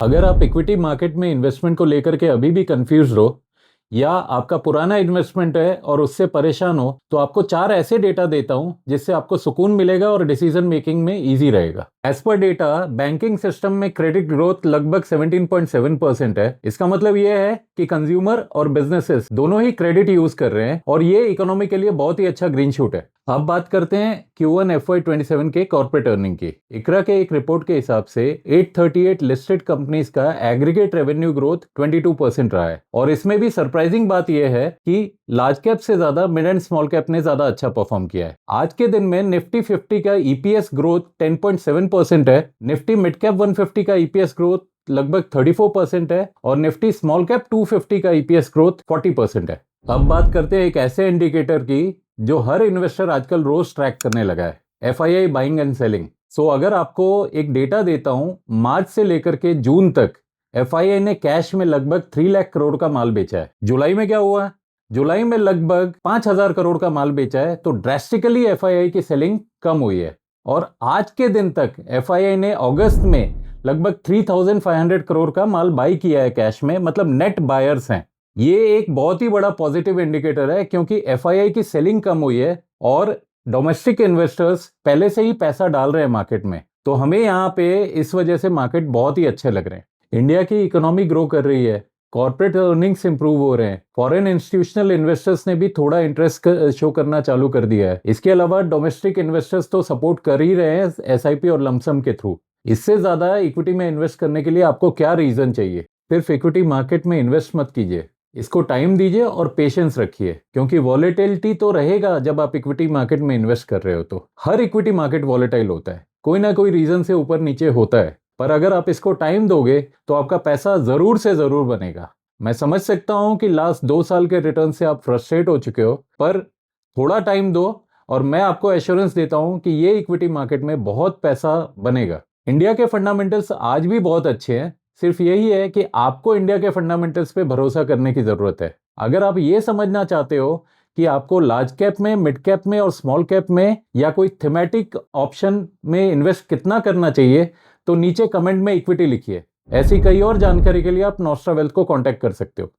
अगर आप equity market में इन्वेस्टमेंट को लेकर के अभी भी कंफ्यूज हो या आपका पुराना इन्वेस्टमेंट है और उससे परेशान हो, तो आपको 4 ऐसे डेटा देता हूं जिससे आपको सुकून मिलेगा और डिसीजन मेकिंग में इजी रहेगा। As per data, banking system में क्रेडिट ग्रोथ लगभग 17.7% है। इसका मतलब यह है कि कंज्यूमर और बिजनेसेस दोनों ही क्रेडिट यूज कर रहे हैं और ये इकोनॉमी के लिए बहुत ही अच्छा ग्रीन शूट है। अब बात करते हैं Q1 FY27 के कॉर्पोरेट अर्निंग की। इकरा के एक रिपोर्ट के हिसाब से 838 लिस्टेड कंपनीज का एग्रीगेट रेवेन्यू ग्रोथ 22% रहा है और इसमें भी सरप्राइजिंग बात यह है कि लार्ज कैप से ज्यादा मिड एंड स्मॉल कैप ने ज्यादा अच्छा परफॉर्म किया है। आज के दिन में निफ्टी 50 का ईपीएस ग्रोथ 10.7% है, निफ्टी मिड कैप 150 का ईपीएस ग्रोथ लगभग 34% है और निफ्टी स्मॉल कैप 250 का ईपीएस ग्रोथ 40% है। अब बात करते हैं एक ऐसे इंडिकेटर की जो हर इन्वेस्टर आजकल रोज ट्रैक करने लगा है, एफआईआई बाइंग एंड सेलिंग। सो अगर आपको एक डेटा देता हूं, मार्च से लेकर के जून तक एफआईआई ने कैश में लगभग 3 लाख करोड़ का माल बेचा है। जुलाई में क्या हुआ? जुलाई में लगभग 5,000 करोड़ का माल बेचा है, तो ड्रेस्टिकली एफआईआई की सेलिंग कम हुई है। और आज के दिन तक एफआईआई ने अगस्त में लगभग 3,500 करोड़ का माल बाई किया है कैश में, मतलब नेट बायर्स हैं। ये एक बहुत ही बड़ा पॉजिटिव इंडिकेटर है क्योंकि एफआईआई की सेलिंग कम हुई है और डोमेस्टिक इन्वेस्टर्स पहले से ही पैसा डाल रहे हैं मार्केट में, तो हमें यहाँ पे इस वजह से मार्केट बहुत ही अच्छे लग रहे हैं। इंडिया की इकोनॉमी ग्रो कर रही है, कॉर्पोरेट अर्निंग्स इंप्रूव हो रहे हैं, फॉरेन इंस्टीट्यूशनल इन्वेस्टर्स ने भी थोड़ा इंटरेस्ट शो करना चालू कर दिया है। इसके अलावा डोमेस्टिक इन्वेस्टर्स तो सपोर्ट कर ही रहे हैं एसआईपी और लमसम के थ्रू। इससे ज्यादा इक्विटी में इन्वेस्ट करने के लिए आपको क्या रीजन चाहिए? सिर्फ इक्विटी मार्केट में इन्वेस्ट मत कीजिए, इसको टाइम दीजिए और पेशेंस रखिए, क्योंकि वॉलेटिलिटी तो रहेगा जब आप इक्विटी मार्केट में इन्वेस्ट कर रहे हो। तो हर इक्विटी मार्केट वॉलेटाइल होता है, कोई ना कोई रीजन से ऊपर नीचे होता है, पर अगर आप इसको टाइम दोगे तो आपका पैसा जरूर से जरूर बनेगा। मैं समझ सकता हूं कि लास्ट 2 साल के रिटर्न से आप फ्रस्ट्रेट हो चुके हो, पर थोड़ा टाइम दो और मैं आपको एश्योरेंस देता हूं कि ये इक्विटी मार्केट में बहुत पैसा बनेगा। इंडिया के फंडामेंटल्स आज भी बहुत अच्छे हैं, सिर्फ यही है कि आपको इंडिया के फंडामेंटल्स पे भरोसा करने की जरूरत है। अगर आप ये समझना चाहते हो कि आपको लार्ज कैप में, मिड कैप में और स्मॉल कैप में या कोई थीमेटिक ऑप्शन में इन्वेस्ट कितना करना चाहिए, तो नीचे कमेंट में इक्विटी लिखिए। ऐसी कई और जानकारी के लिए आप नॉस्ट्रा वेल्थ को कांटेक्ट कर सकते हो।